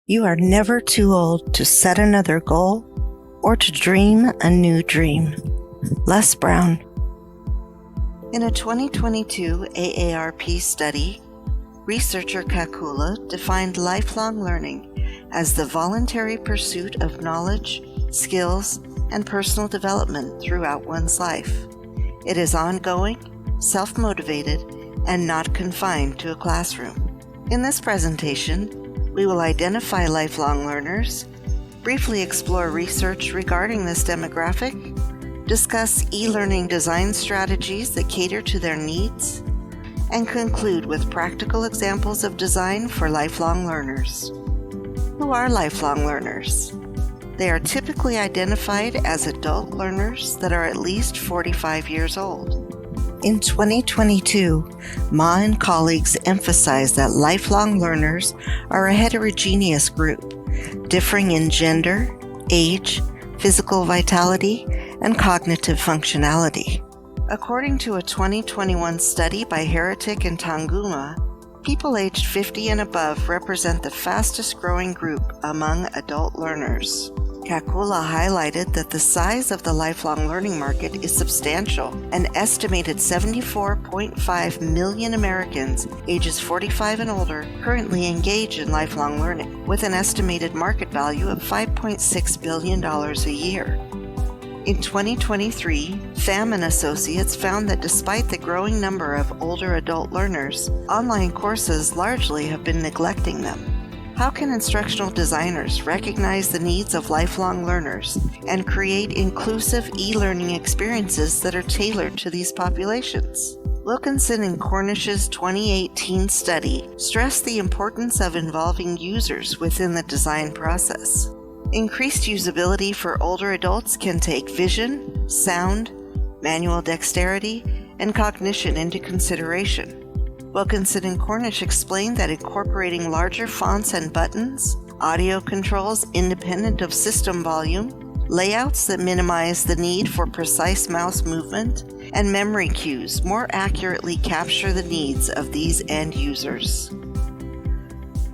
You are never too old to set another goal or to dream a new dream. Les Brown. In a 2022 AARP study, researcher Kakula defined lifelong learning as the voluntary pursuit of knowledge, skills, and personal development throughout one's life. It is ongoing, self-motivated, and not confined to a classroom. In this presentation, we will identify lifelong learners, briefly explore research regarding this demographic, discuss e-learning design strategies that cater to their needs, and conclude with practical examples of design for lifelong learners. Who are lifelong learners? They are typically identified as adult learners that are at least 45 years old. In 2022, Ma and colleagues emphasized that lifelong learners are a heterogeneous group, differing in gender, age, physical vitality, and cognitive functionality. According to a 2021 study by Heretic and Tanguma, people aged 50 and above represent the fastest growing group among adult learners. Kakula highlighted that the size of the lifelong learning market is substantial. An estimated 74.5 million Americans ages 45 and older currently engage in lifelong learning, with an estimated market value of $5.6 billion a year. In 2023, Pham and Associates found that despite the growing number of older adult learners, online courses largely have been neglecting them. How can instructional designers recognize the needs of lifelong learners and create inclusive e-learning experiences that are tailored to these populations? Wilkinson and Cornish's 2018 study stressed the importance of involving users within the design process. Increased usability for older adults can take vision, sound, manual dexterity, and cognition into consideration. Wilkinson and Cornish explained that incorporating larger fonts and buttons, audio controls independent of system volume, layouts that minimize the need for precise mouse movement, and memory cues more accurately capture the needs of these end users.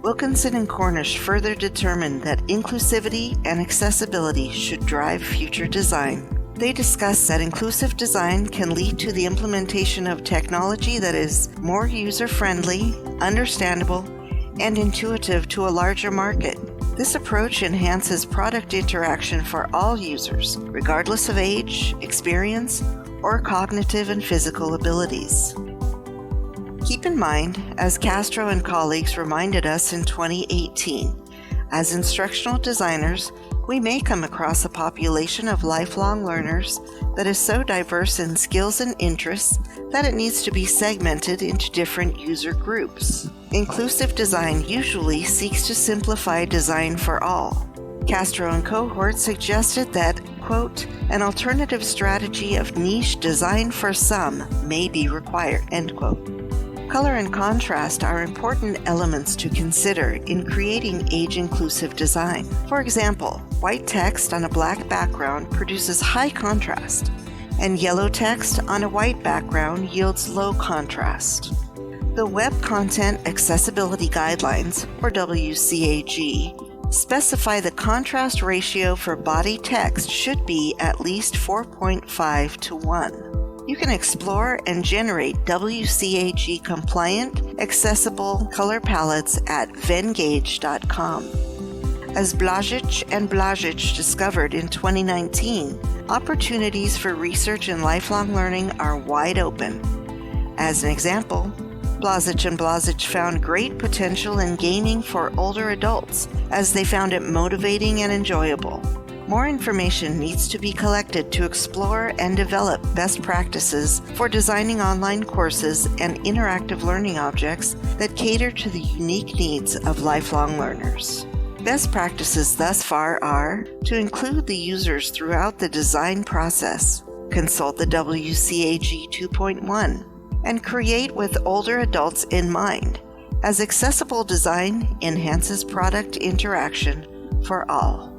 Wilkinson and Cornish further determined that inclusivity and accessibility should drive future design. They discuss that inclusive design can lead to the implementation of technology that is more user-friendly, understandable, and intuitive to a larger market. This approach enhances product interaction for all users, regardless of age, experience, or cognitive and physical abilities. Keep in mind, as Castro and colleagues reminded us in 2018, as instructional designers, we may come across a population of lifelong learners that is so diverse in skills and interests that it needs to be segmented into different user groups. Inclusive design usually seeks to simplify design for all. Castro and cohort suggested that, quote, an alternative strategy of niche design for some may be required, end quote. Color and contrast are important elements to consider in creating age-inclusive design. For example, white text on a black background produces high contrast, and yellow text on a white background yields low contrast. The Web Content Accessibility Guidelines, or WCAG, specify the contrast ratio for body text should be at least 4.5 to 1. You can explore and generate WCAG-compliant, accessible color palettes at Vengage.com. As Blažič and Blažič discovered in 2019, opportunities for research in lifelong learning are wide open. As an example, Blažič and Blažič found great potential in gaming for older adults, as they found it motivating and enjoyable. More information needs to be collected to explore and develop best practices for designing online courses and interactive learning objects that cater to the unique needs of lifelong learners. Best practices thus far are to include the users throughout the design process, consult the WCAG 2.1, and create with older adults in mind, as accessible design enhances product interaction for all.